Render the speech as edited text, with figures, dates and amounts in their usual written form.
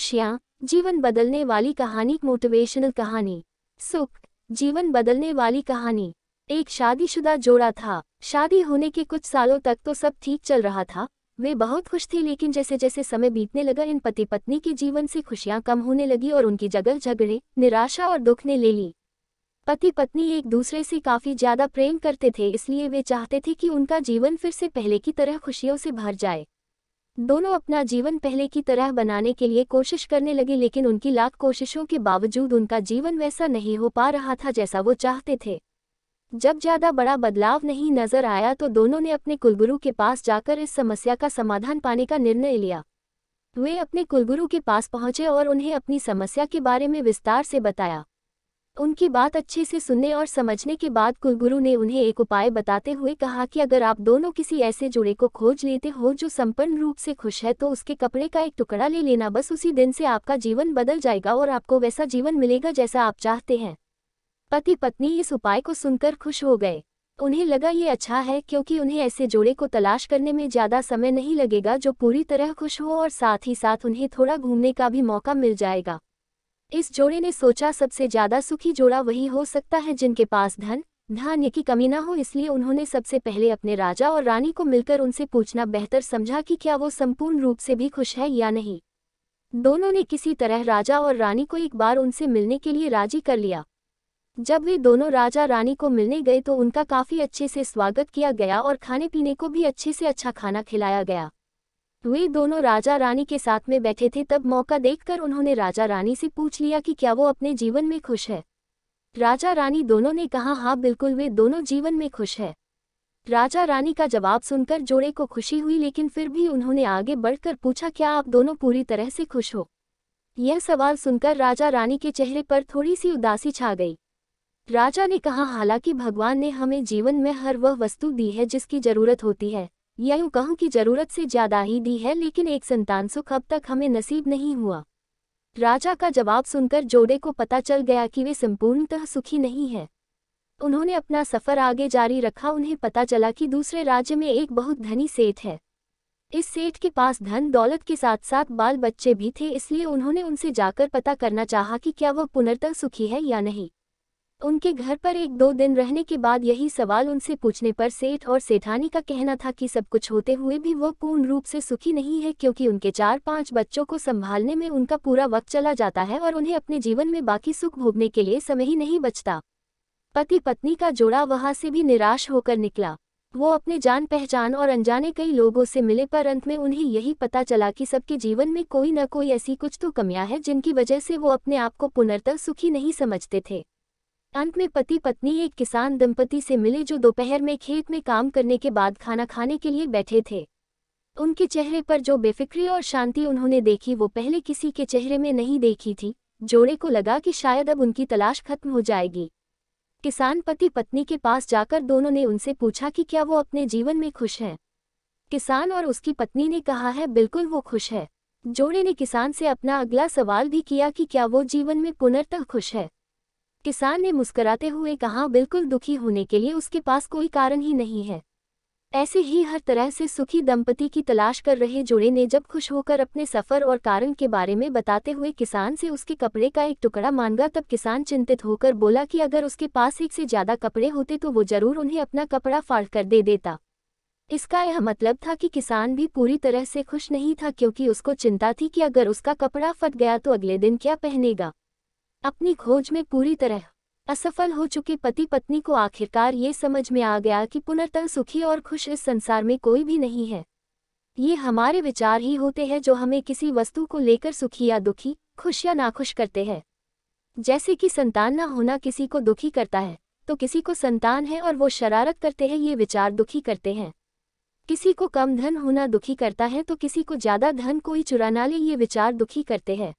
खुशियाँ, जीवन बदलने वाली कहानी। मोटिवेशनल कहानी। सुख, जीवन बदलने वाली कहानी। एक शादीशुदा जोड़ा था। शादी होने के कुछ सालों तक तो सब ठीक चल रहा था, वे बहुत खुश थे। लेकिन जैसे जैसे समय बीतने लगा, इन पति पत्नी के जीवन से खुशियां कम होने लगी और उनकी जगह झगड़े, निराशा और दुख ने ले ली। पति पत्नी एक दूसरे से काफी ज्यादा प्रेम करते थे, इसलिए वे चाहते थे कि उनका जीवन फिर से पहले की तरह खुशियों से भर जाए। दोनों अपना जीवन पहले की तरह बनाने के लिए कोशिश करने लगे, लेकिन उनकी लाख कोशिशों के बावजूद उनका जीवन वैसा नहीं हो पा रहा था जैसा वो चाहते थे। जब ज्यादा बड़ा बदलाव नहीं नजर आया तो दोनों ने अपने कुलगुरु के पास जाकर इस समस्या का समाधान पाने का निर्णय लिया। वे अपने कुलगुरु के पास पहुंचे और उन्हें अपनी समस्या के बारे में विस्तार से बताया। उनकी बात अच्छे से सुनने और समझने के बाद कुलगुरु ने उन्हें एक उपाय बताते हुए कहा कि अगर आप दोनों किसी ऐसे जोड़े को खोज लेते हो जो संपूर्ण रूप से खुश है, तो उसके कपड़े का एक टुकड़ा ले लेना। बस उसी दिन से आपका जीवन बदल जाएगा और आपको वैसा जीवन मिलेगा जैसा आप चाहते हैं। पति पत्नी इस उपाय को सुनकर खुश हो गए। उन्हें लगा ये अच्छा है, क्योंकि उन्हें ऐसे जोड़े को तलाश करने में ज़्यादा समय नहीं लगेगा जो पूरी तरह खुश हो, और साथ ही साथ उन्हें थोड़ा घूमने का भी मौका मिल जाएगा। इस जोड़े ने सोचा सबसे ज्यादा सुखी जोड़ा वही हो सकता है जिनके पास धन धान्य की कमी ना हो, इसलिए उन्होंने सबसे पहले अपने राजा और रानी को मिलकर उनसे पूछना बेहतर समझा कि क्या वो संपूर्ण रूप से भी खुश है या नहीं। दोनों ने किसी तरह राजा और रानी को एक बार उनसे मिलने के लिए राजी कर लिया। जब वे दोनों राजा रानी को मिलने गए तो उनका काफी अच्छे से स्वागत किया गया और खाने पीने को भी अच्छे से अच्छा खाना खिलाया गया। वे दोनों राजा रानी के साथ में बैठे थे, तब मौका देखकर उन्होंने राजा रानी से पूछ लिया कि क्या वो अपने जीवन में खुश है। राजा रानी दोनों ने कहा हाँ बिल्कुल, वे दोनों जीवन में खुश है। राजा रानी का जवाब सुनकर जोड़े को खुशी हुई, लेकिन फिर भी उन्होंने आगे बढ़कर पूछा क्या आप दोनों पूरी तरह से खुश हो। यह सवाल सुनकर राजा रानी के चेहरे पर थोड़ी सी उदासी छा गई। राजा ने कहा हालांकि भगवान ने हमें जीवन में हर वह वस्तु दी है जिसकी जरूरत होती है, या यूं कहूं कि जरूरत से ज्यादा ही दी है, लेकिन एक संतान सुख अब तक हमें नसीब नहीं हुआ। राजा का जवाब सुनकर जोड़े को पता चल गया कि वे संपूर्णतः सुखी नहीं है। उन्होंने अपना सफर आगे जारी रखा। उन्हें पता चला कि दूसरे राज्य में एक बहुत धनी सेठ है। इस सेठ के पास धन दौलत के साथ साथ बाल बच्चे भी थे, इसलिए उन्होंने उनसे जाकर पता करना चाहा कि क्या वह पुनर्तः सुखी है या नहीं। उनके घर पर 1-2 दिन रहने के बाद यही सवाल उनसे पूछने पर सेठ और सेठानी का कहना था कि सब कुछ होते हुए भी वो पूर्ण रूप से सुखी नहीं है, क्योंकि उनके 4-5 बच्चों को संभालने में उनका पूरा वक्त चला जाता है और उन्हें अपने जीवन में बाकी सुख भोगने के लिए समय ही नहीं बचता। पति पत्नी का जोड़ा वहां से भी निराश होकर निकला। वो अपने जान पहचान और अनजाने कई लोगों से मिले, पर अंत में उन्हें यही पता चला कि सबके जीवन में कोई न कोई ऐसी कुछ तो कमियां हैं जिनकी वजह से वो अपने आप को पुनर्तः सुखी नहीं समझते थे। अंत में पति पत्नी एक किसान दंपति से मिले जो दोपहर में खेत में काम करने के बाद खाना खाने के लिए बैठे थे। उनके चेहरे पर जो बेफिक्री और शांति उन्होंने देखी वो पहले किसी के चेहरे में नहीं देखी थी। जोड़े को लगा कि शायद अब उनकी तलाश खत्म हो जाएगी। किसान पति पत्नी के पास जाकर दोनों ने उनसे पूछा कि क्या वो अपने जीवन में खुश हैं। किसान और उसकी पत्नी ने कहा है बिल्कुल वो खुश है। जोड़े ने किसान से अपना अगला सवाल भी किया कि क्या वो जीवन में पुनर्तः खुश है। किसान ने मुस्कुराते हुए कहा बिल्कुल, दुखी होने के लिए उसके पास कोई कारण ही नहीं है। ऐसे ही हर तरह से सुखी दंपति की तलाश कर रहे जोड़े ने जब खुश होकर अपने सफर और कारण के बारे में बताते हुए किसान से उसके कपड़े का एक टुकड़ा मांगा, तब किसान चिंतित होकर बोला कि अगर उसके पास एक से ज्यादा कपड़े होते तो वो जरूर उन्हें अपना कपड़ा फाड़ कर दे देता। इसका यह मतलब था कि किसान भी पूरी तरह से खुश नहीं था, क्योंकि उसको चिंता थी कि अगर उसका कपड़ा फट गया तो अगले दिन क्या पहनेगा। अपनी खोज में पूरी तरह असफल हो चुके पति पत्नी को आखिरकार ये समझ में आ गया कि पुनर्तः सुखी और खुश इस संसार में कोई भी नहीं है। ये हमारे विचार ही होते हैं जो हमें किसी वस्तु को लेकर सुखी या दुखी, खुश या नाखुश करते हैं। जैसे कि संतान ना होना किसी को दुखी करता है, तो किसी को संतान है और वो शरारत करते हैं, ये विचार दुखी करते हैं। किसी को कम धन होना दुखी करता है, तो किसी को ज्यादा धन कोई चुरा ना ले, ये विचार दुखी करते हैं।